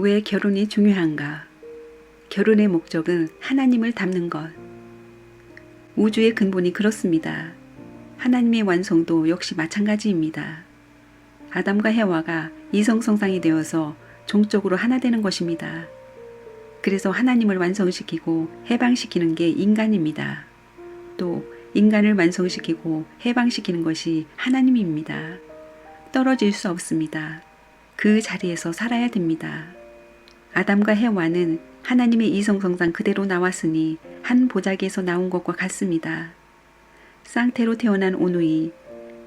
왜 결혼이 중요한가? 결혼의 목적은 하나님을 닮는 것. 우주의 근본이 그렇습니다. 하나님의 완성도 역시 마찬가지입니다. 아담과 해와가 이성성상이 되어서 종적으로 하나 되는 것입니다. 그래서 하나님을 완성시키고 해방시키는 게 인간입니다. 또 인간을 완성시키고 해방시키는 것이 하나님입니다. 떨어질 수 없습니다. 그 자리에서 살아야 됩니다. 아담과 해와는 하나님의 이성성상 그대로 나왔으니 한 보자기에서 나온 것과 같습니다. 쌍태로 태어난 오누이,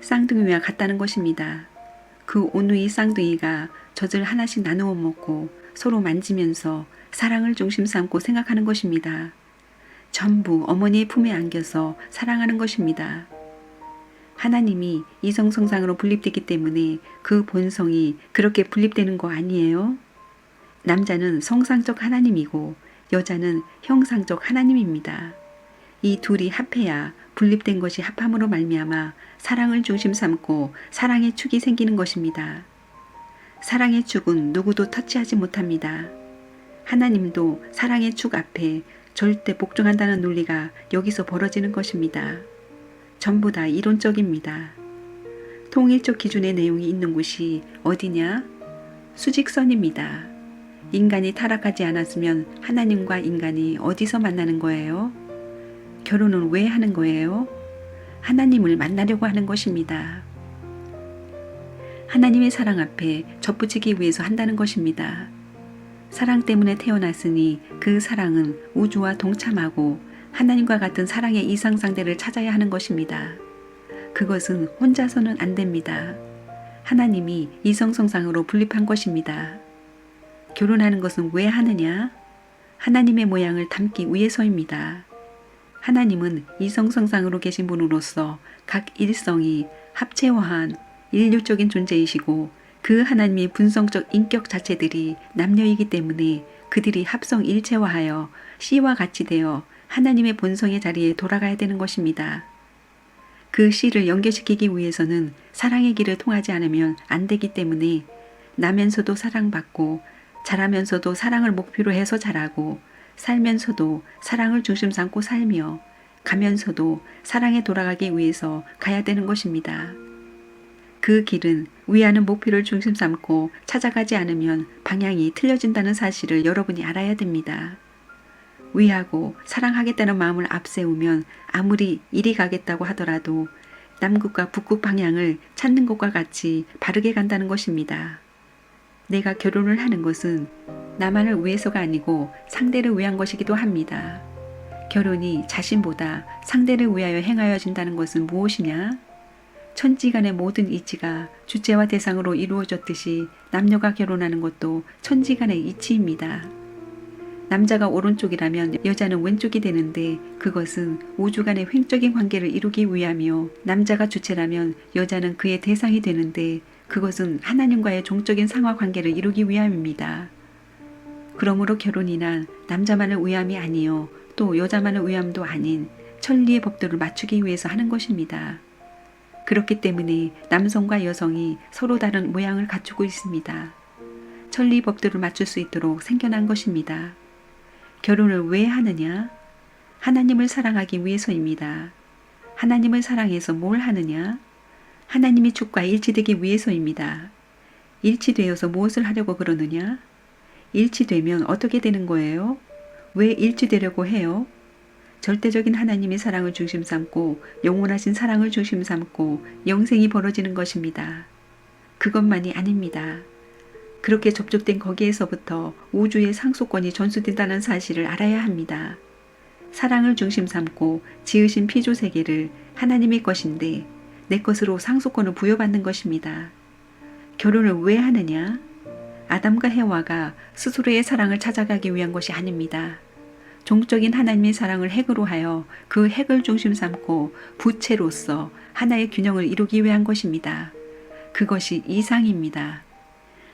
쌍둥이와 같다는 것입니다. 그 오누이 쌍둥이가 젖을 하나씩 나누어 먹고 서로 만지면서 사랑을 중심 삼고 생각하는 것입니다. 전부 어머니의 품에 안겨서 사랑하는 것입니다. 하나님이 이성성상으로 분립되기 때문에 그 본성이 그렇게 분립되는 거 아니에요? 남자는 성상적 하나님이고 여자는 형상적 하나님입니다. 이 둘이 합해야 분립된 것이 합함으로 말미암아 사랑을 중심 삼고 사랑의 축이 생기는 것입니다. 사랑의 축은 누구도 터치하지 못합니다. 하나님도 사랑의 축 앞에 절대 복종한다는 논리가 여기서 벌어지는 것입니다. 전부 다 이론적입니다. 통일적 기준의 내용이 있는 곳이 어디냐? 수직선입니다. 인간이 타락하지 않았으면 하나님과 인간이 어디서 만나는 거예요? 결혼은 왜 하는 거예요? 하나님을 만나려고 하는 것입니다. 하나님의 사랑 앞에 접붙이기 위해서 한다는 것입니다. 사랑 때문에 태어났으니 그 사랑은 우주와 동참하고 하나님과 같은 사랑의 이상상대를 찾아야 하는 것입니다. 그것은 혼자서는 안 됩니다. 하나님이 이성성상으로 분립한 것입니다. 결혼하는 것은 왜 하느냐? 하나님의 모양을 담기 위해서입니다. 하나님은 이성성상으로 계신 분으로서 각 일성이 합체화한 인류적인 존재이시고 그 하나님의 분성적 인격 자체들이 남녀이기 때문에 그들이 합성 일체화하여 씨와 같이 되어 하나님의 본성의 자리에 돌아가야 되는 것입니다. 그 씨를 연결시키기 위해서는 사랑의 길을 통하지 않으면 안 되기 때문에 나면서도 사랑받고 자라면서도 사랑을 목표로 해서 자라고 살면서도 사랑을 중심 삼고 살며 가면서도 사랑에 돌아가기 위해서 가야 되는 것입니다. 그 길은 위하는 목표를 중심 삼고 찾아가지 않으면 방향이 틀려진다는 사실을 여러분이 알아야 됩니다. 위하고 사랑하겠다는 마음을 앞세우면 아무리 이리 가겠다고 하더라도 남극과 북극 방향을 찾는 것과 같이 바르게 간다는 것입니다. 내가 결혼을 하는 것은 나만을 위해서가 아니고 상대를 위한 것이기도 합니다. 결혼이 자신보다 상대를 위하여 행하여진다는 것은 무엇이냐? 천지간의 모든 이치가 주체와 대상으로 이루어졌듯이 남녀가 결혼하는 것도 천지간의 이치입니다. 남자가 오른쪽이라면 여자는 왼쪽이 되는데 그것은 우주 간의 횡적인 관계를 이루기 위하며 남자가 주체라면 여자는 그의 대상이 되는데 그것은 하나님과의 종적인 상하 관계를 이루기 위함입니다. 그러므로 결혼이란 남자만을 위함이 아니요 또 여자만을 위함도 아닌 천리의 법도를 맞추기 위해서 하는 것입니다. 그렇기 때문에 남성과 여성이 서로 다른 모양을 갖추고 있습니다. 천리 법도를 맞출 수 있도록 생겨난 것입니다. 결혼을 왜 하느냐? 하나님을 사랑하기 위해서입니다. 하나님을 사랑해서 뭘 하느냐? 하나님의 축과 일치되기 위해서입니다. 일치되어서 무엇을 하려고 그러느냐? 일치되면 어떻게 되는 거예요? 왜 일치되려고 해요? 절대적인 하나님의 사랑을 중심 삼고 영원하신 사랑을 중심 삼고 영생이 벌어지는 것입니다. 그것만이 아닙니다. 그렇게 접촉된 거기에서부터 우주의 상속권이 전수된다는 사실을 알아야 합니다. 사랑을 중심 삼고 지으신 피조 세계를 하나님의 것인데 내 것으로 상속권을 부여받는 것입니다. 결혼을 왜 하느냐? 아담과 해와가 스스로의 사랑을 찾아가기 위한 것이 아닙니다. 종적인 하나님의 사랑을 핵으로 하여 그 핵을 중심 삼고 부체로서 하나의 균형을 이루기 위한 것입니다. 그것이 이상입니다.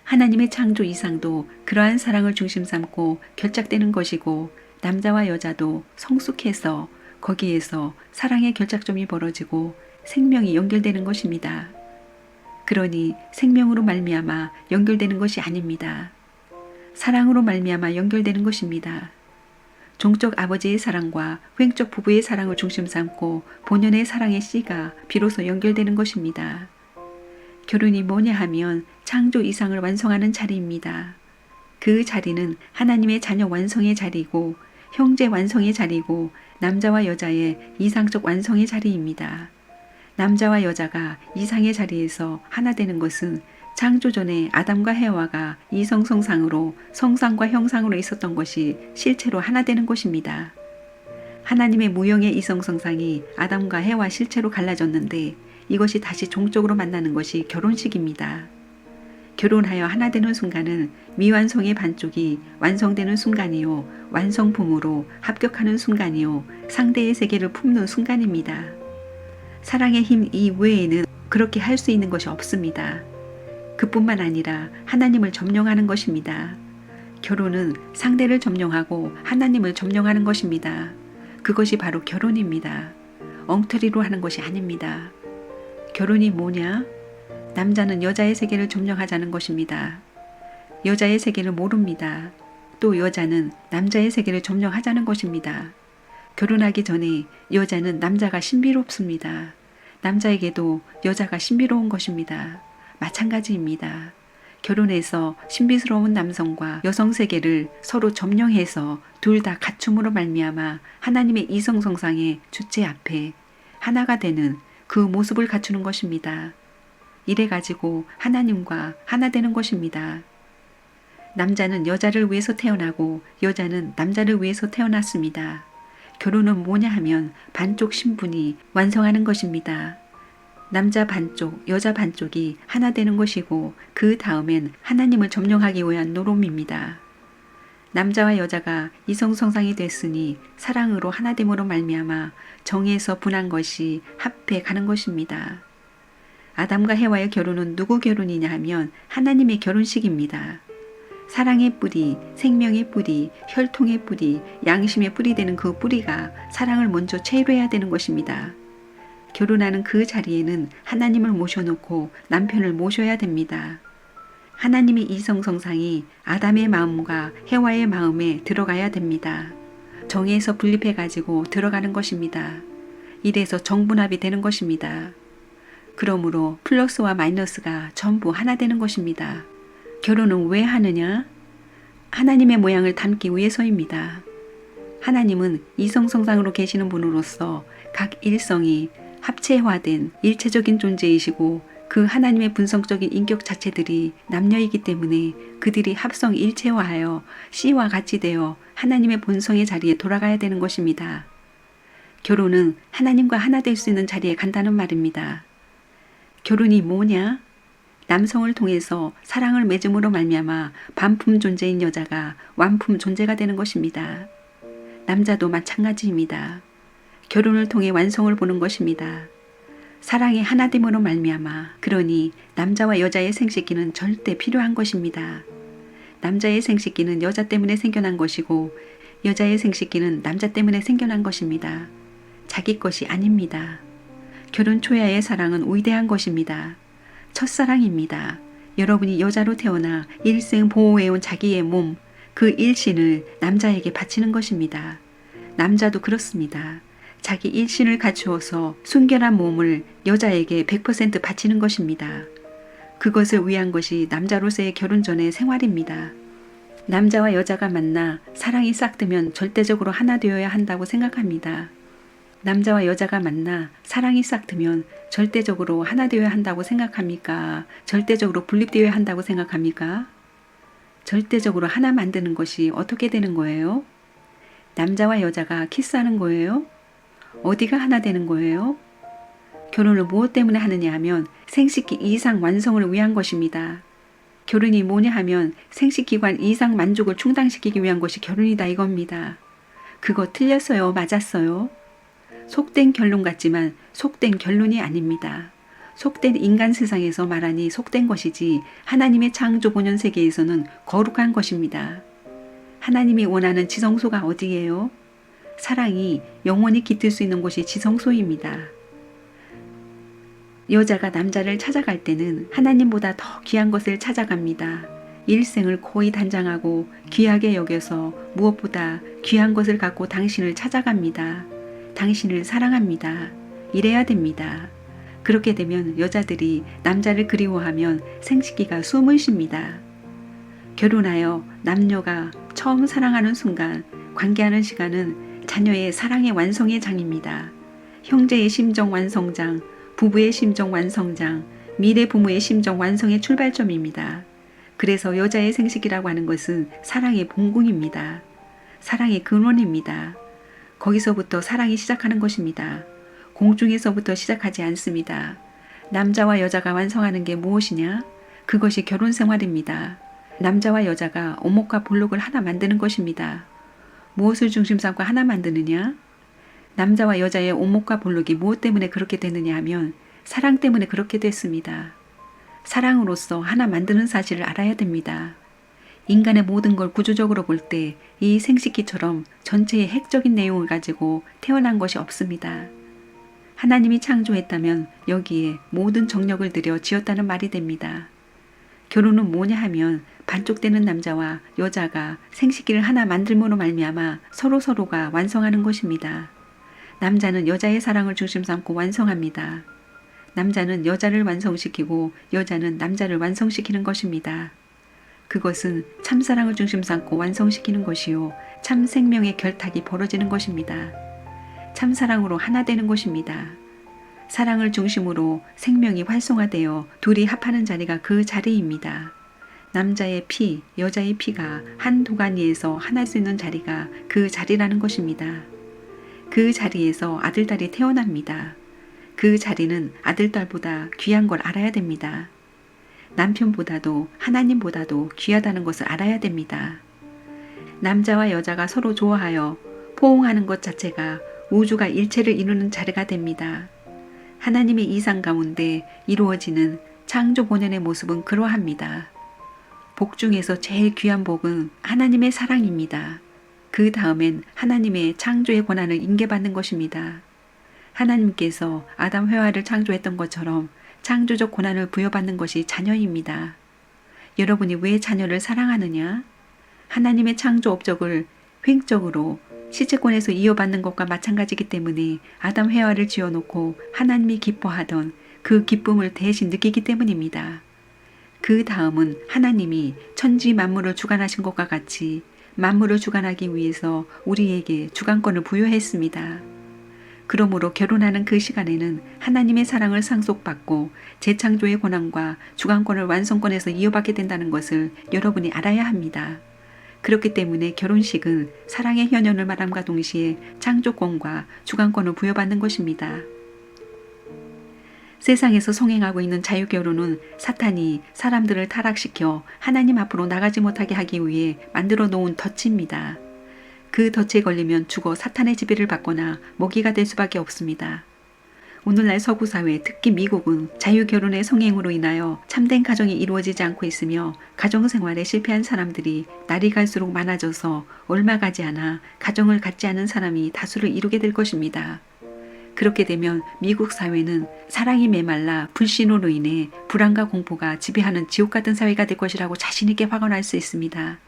하나님의 창조 이상도 그러한 사랑을 중심 삼고 결착되는 것이고 남자와 여자도 성숙해서 거기에서 사랑의 결착점이 벌어지고 생명이 연결되는 것입니다. 그러니 생명으로 말미암아 연결되는 것이 아닙니다. 사랑으로 말미암아 연결되는 것입니다. 종적 아버지의 사랑과 횡적 부부의 사랑을 중심 삼고 본연의 사랑의 씨가 비로소 연결되는 것입니다. 결혼이 뭐냐 하면 창조 이상을 완성하는 자리입니다. 그 자리는 하나님의 자녀 완성의 자리고 형제 완성의 자리고 남자와 여자의 이상적 완성의 자리입니다. 남자와 여자가 이상의 자리에서 하나 되는 것은 창조 전에 아담과 해와가 이성성상으로 성상과 형상으로 있었던 것이 실체로 하나 되는 것입니다. 하나님의 무형의 이성성상이 아담과 해와 실체로 갈라졌는데 이것이 다시 종적으로 만나는 것이 결혼식입니다. 결혼하여 하나 되는 순간은 미완성의 반쪽이 완성되는 순간이요, 완성품으로 합격하는 순간이요, 상대의 세계를 품는 순간입니다. 사랑의 힘 이외에는 그렇게 할 수 있는 것이 없습니다. 그뿐만 아니라 하나님을 점령하는 것입니다. 결혼은 상대를 점령하고 하나님을 점령하는 것입니다. 그것이 바로 결혼입니다. 엉터리로 하는 것이 아닙니다. 결혼이 뭐냐? 남자는 여자의 세계를 점령하자는 것입니다. 여자의 세계를 모릅니다. 또 여자는 남자의 세계를 점령하자는 것입니다. 결혼하기 전에 여자는 남자가 신비롭습니다. 남자에게도 여자가 신비로운 것입니다. 마찬가지입니다. 결혼해서 신비스러운 남성과 여성 세계를 서로 점령해서 둘 다 갖춤으로 말미암아 하나님의 이성성상의 주체 앞에 하나가 되는 그 모습을 갖추는 것입니다. 이래가지고 하나님과 하나 되는 것입니다. 남자는 여자를 위해서 태어나고 여자는 남자를 위해서 태어났습니다. 결혼은 뭐냐 하면 반쪽 신분이 완성하는 것입니다. 남자 반쪽, 여자 반쪽이 하나 되는 것이고 그 다음엔 하나님을 점령하기 위한 노름입니다. 남자와 여자가 이성성상이 됐으니 사랑으로 하나됨으로 말미암아 정에서 분한 것이 합해 가는 것입니다. 아담과 해와의 결혼은 누구 결혼이냐 하면 하나님의 결혼식입니다. 사랑의 뿌리, 생명의 뿌리, 혈통의 뿌리, 양심의 뿌리 되는 그 뿌리가 사랑을 먼저 체류해야 되는 것입니다. 결혼하는 그 자리에는 하나님을 모셔놓고 남편을 모셔야 됩니다. 하나님의 이성성상이 아담의 마음과 해와의 마음에 들어가야 됩니다. 정에서 분립해가지고 들어가는 것입니다. 이래서 정분합이 되는 것입니다. 그러므로 플러스와 마이너스가 전부 하나 되는 것입니다. 결혼은 왜 하느냐? 하나님의 모양을 담기 위해서입니다. 하나님은 이성성상으로 계시는 분으로서 각 일성이 합체화된 일체적인 존재이시고 그 하나님의 분성적인 인격 자체들이 남녀이기 때문에 그들이 합성 일체화하여 씨와 같이 되어 하나님의 본성의 자리에 돌아가야 되는 것입니다. 결혼은 하나님과 하나 될 수 있는 자리에 간다는 말입니다. 결혼이 뭐냐? 남성을 통해서 사랑을 맺음으로 말미암아 반품 존재인 여자가 완품 존재가 되는 것입니다. 남자도 마찬가지입니다. 결혼을 통해 완성을 보는 것입니다. 사랑의 하나됨으로 말미암아 그러니 남자와 여자의 생식기는 절대 필요한 것입니다. 남자의 생식기는 여자 때문에 생겨난 것이고 여자의 생식기는 남자 때문에 생겨난 것입니다. 자기 것이 아닙니다. 결혼 초야의 사랑은 위대한 것입니다. 첫사랑입니다. 여러분이 여자로 태어나 일생 보호해온 자기의 몸, 그 일신을 남자에게 바치는 것입니다. 남자도 그렇습니다. 자기 일신을 갖추어서 순결한 몸을 여자에게 100% 바치는 것입니다. 그것을 위한 것이 남자로서의 결혼 전의 생활입니다. 남자와 여자가 만나 사랑이 싹트면 절대적으로 하나 되어야 한다고 생각합니다. 남자와 여자가 만나 사랑이 싹트면 절대적으로 하나 되어야 한다고 생각합니까? 절대적으로 분립되어야 한다고 생각합니까? 절대적으로 하나 만드는 것이 어떻게 되는 거예요? 남자와 여자가 키스하는 거예요? 어디가 하나 되는 거예요? 결혼을 무엇 때문에 하느냐 하면 생식기 이상 완성을 위한 것입니다. 결혼이 뭐냐 하면 생식기관 이상 만족을 충당시키기 위한 것이 결혼이다 이겁니다. 그거 틀렸어요? 맞았어요? 속된 결론 같지만 속된 결론이 아닙니다. 속된 인간 세상에서 말하니 속된 것이지 하나님의 창조 본연 세계에서는 거룩한 것입니다. 하나님이 원하는 지성소가 어디예요? 사랑이 영원히 깃들 수 있는 곳이 지성소입니다. 여자가 남자를 찾아갈 때는 하나님보다 더 귀한 것을 찾아갑니다. 일생을 고이 단장하고 귀하게 여겨서 무엇보다 귀한 것을 갖고 당신을 찾아갑니다. 당신을 사랑합니다. 이래야 됩니다. 그렇게 되면 여자들이 남자를 그리워하면 생식기가 숨을 쉽니다. 결혼하여 남녀가 처음 사랑하는 순간 관계하는 시간은 자녀의 사랑의 완성의 장입니다. 형제의 심정 완성장, 부부의 심정 완성장, 미래 부모의 심정 완성의 출발점입니다. 그래서 여자의 생식이라고 하는 것은 사랑의 본궁입니다. 사랑의 근원입니다. 거기서부터 사랑이 시작하는 것입니다. 공중에서부터 시작하지 않습니다. 남자와 여자가 완성하는 게 무엇이냐? 그것이 결혼 생활입니다. 남자와 여자가 오목과 볼록을 하나 만드는 것입니다. 무엇을 중심 삼고 하나 만드느냐? 남자와 여자의 오목과 볼록이 무엇 때문에 그렇게 되느냐 하면 사랑 때문에 그렇게 됐습니다. 사랑으로서 하나 만드는 사실을 알아야 됩니다. 인간의 모든 걸 구조적으로 볼 때 이 생식기처럼 전체의 핵적인 내용을 가지고 태어난 것이 없습니다. 하나님이 창조했다면 여기에 모든 정력을 들여 지었다는 말이 됩니다. 결혼은 뭐냐 하면 반쪽되는 남자와 여자가 생식기를 하나 만들므로 말미암아 서로가 완성하는 것입니다. 남자는 여자의 사랑을 중심 삼고 완성합니다. 남자는 여자를 완성시키고 여자는 남자를 완성시키는 것입니다. 그것은 참사랑을 중심 삼고 완성시키는 것이요 참 생명의 결탁이 벌어지는 것입니다. 참사랑으로 하나 되는 것입니다. 사랑을 중심으로 생명이 활성화되어 둘이 합하는 자리가 그 자리입니다. 남자의 피, 여자의 피가 한 도가니에서 하나 수 있는 자리가 그 자리라는 것입니다. 그 자리에서 아들딸이 태어납니다. 그 자리는 아들딸보다 귀한 걸 알아야 됩니다. 남편보다도 하나님보다도 귀하다는 것을 알아야 됩니다. 남자와 여자가 서로 좋아하여 포옹하는 것 자체가 우주가 일체를 이루는 자리가 됩니다. 하나님의 이상 가운데 이루어지는 창조 본연의 모습은 그러합니다. 복 중에서 제일 귀한 복은 하나님의 사랑입니다. 그 다음엔 하나님의 창조의 권한을 인계받는 것입니다. 하나님께서 아담 회화를 창조했던 것처럼 창조적 권한을 부여받는 것이 자녀입니다. 여러분이 왜 자녀를 사랑하느냐? 하나님의 창조 업적을 횡적으로 시체권에서 이어받는 것과 마찬가지이기 때문에 아담 회화를 지어놓고 하나님이 기뻐하던 그 기쁨을 대신 느끼기 때문입니다. 그 다음은 하나님이 천지 만물을 주관하신 것과 같이 만물을 주관하기 위해서 우리에게 주관권을 부여했습니다. 그러므로 결혼하는 그 시간에는 하나님의 사랑을 상속받고 재창조의 권한과 주관권을 완성권에서 이어받게 된다는 것을 여러분이 알아야 합니다. 그렇기 때문에 결혼식은 사랑의 현현을 말함과 동시에 창조권과 주관권을 부여받는 것입니다. 세상에서 성행하고 있는 자유결혼은 사탄이 사람들을 타락시켜 하나님 앞으로 나가지 못하게 하기 위해 만들어 놓은 덫입니다. 그 덫에 걸리면 죽어 사탄의 지배를 받거나 먹이가 될 수밖에 없습니다. 오늘날 서구사회, 특히 미국은 자유결혼의 성행으로 인하여 참된 가정이 이루어지지 않고 있으며 가정생활에 실패한 사람들이 날이 갈수록 많아져서 얼마 가지 않아 가정을 갖지 않은 사람이 다수를 이루게 될 것입니다. 그렇게 되면 미국 사회는 사랑이 메말라 불신으로 인해 불안과 공포가 지배하는 지옥 같은 사회가 될 것이라고 자신 있게 확언할 수 있습니다.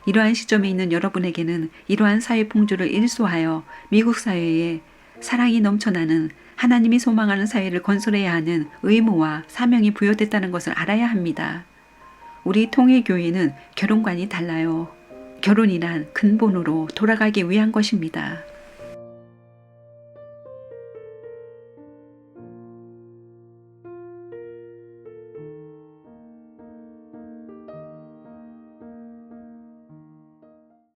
이러한 시점에 있는 여러분에게는 이러한 사회 풍조를 일소하여 미국 사회에 사랑이 넘쳐나는 하나님이 소망하는 사회를 건설해야 하는 의무와 사명이 부여됐다는 것을 알아야 합니다. 우리 통일교회는 결혼관이 달라요. 결혼이란 근본으로 돌아가기 위한 것입니다.